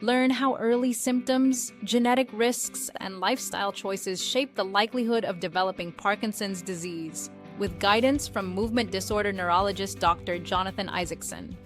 Learn how early symptoms, genetic risks, and lifestyle choices shape the likelihood of developing Parkinson's disease, with guidance from movement disorder neurologist Dr. Jonathan Isaacson.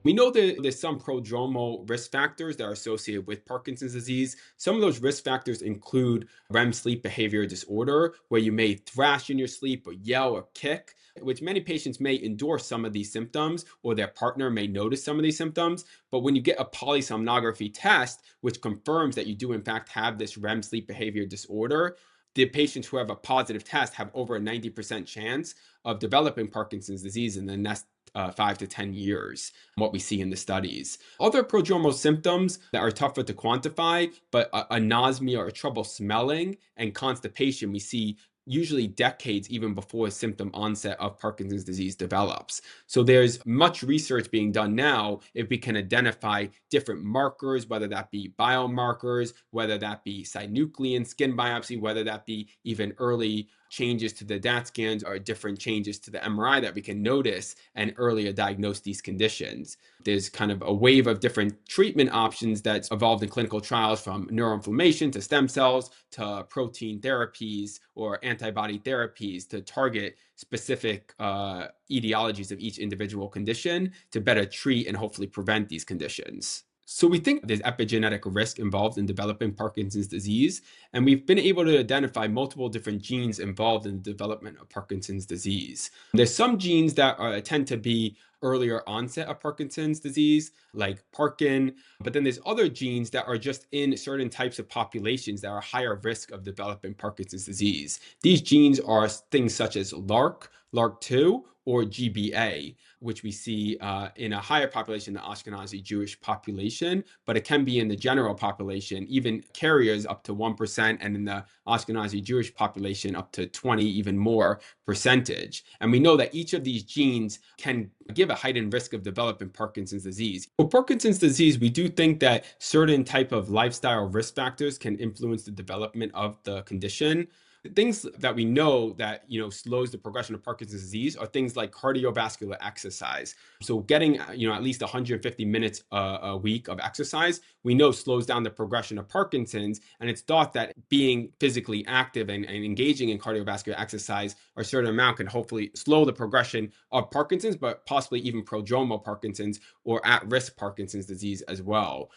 We know that there's some prodromal risk factors that are associated with Parkinson's disease. Some of those risk factors include REM sleep behavior disorder, where you may thrash in your sleep or yell or kick, which many patients may endure some of these symptoms, or their partner may notice some of these symptoms. But when you get a polysomnography test, which confirms that you do in fact have this REM sleep behavior disorder, the patients who have a positive test have over a 90% chance of developing Parkinson's disease in the next 5 to 10 years, what we see in the studies. Other prodromal symptoms that are tougher to quantify, but anosmia or trouble smelling and constipation, we see usually decades even before symptom onset of Parkinson's disease develops. So there's much research being done now if we can identify different markers, whether that be biomarkers, whether that be synuclein skin biopsy, whether that be even early changes to the DAT scans or different changes to the MRI that we can notice and earlier diagnose these conditions. There's kind of a wave of different treatment options that's evolved in clinical trials, from neuroinflammation to stem cells to protein therapies or antibody therapies to target specific etiologies of each individual condition to better treat and hopefully prevent these conditions. So we think there's epigenetic risk involved in developing Parkinson's disease, and we've been able to identify multiple different genes involved in the development of Parkinson's disease. There's some genes that tend to be earlier onset of Parkinson's disease, like Parkin, but then there's other genes that are just in certain types of populations that are higher risk of developing Parkinson's disease. These genes are things such as LRRK2, or GBA, which we see in a higher population, the Ashkenazi Jewish population, but it can be in the general population, even carriers up to 1%, and in the Ashkenazi Jewish population up to 20, even more percentage. And we know that each of these genes can give a heightened risk of developing Parkinson's disease. For Parkinson's disease, we do think that certain type of lifestyle risk factors can influence the development of the condition. Things that we know that slows the progression of Parkinson's disease are things like cardiovascular exercise. So getting at least 150 minutes a week of exercise, we know slows down the progression of Parkinson's. And it's thought that being physically active and engaging in cardiovascular exercise a certain amount can hopefully slow the progression of Parkinson's, but possibly even prodromal Parkinson's or at-risk Parkinson's disease as well.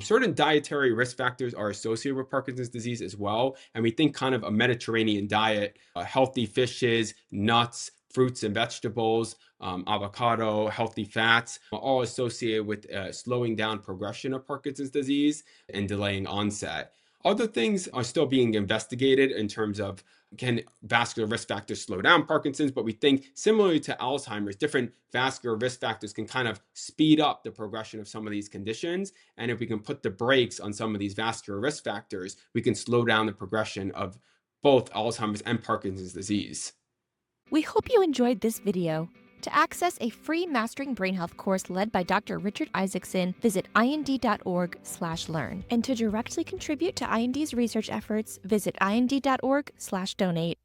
Certain dietary risk factors are associated with Parkinson's disease as well. And we think kind of a Mediterranean diet, healthy fishes, nuts, fruits and vegetables, avocado, healthy fats, are all associated with slowing down progression of Parkinson's disease and delaying onset. Other things are still being investigated in terms of, can vascular risk factors slow down Parkinson's? But we think, similarly to Alzheimer's, different vascular risk factors can kind of speed up the progression of some of these conditions. And if we can put the brakes on some of these vascular risk factors, we can slow down the progression of both Alzheimer's and Parkinson's disease. We hope you enjoyed this video. To access a free Mastering Brain Health course led by Dr. Richard Isaacson, visit ind.org/learn. And to directly contribute to IND's research efforts, visit ind.org/donate.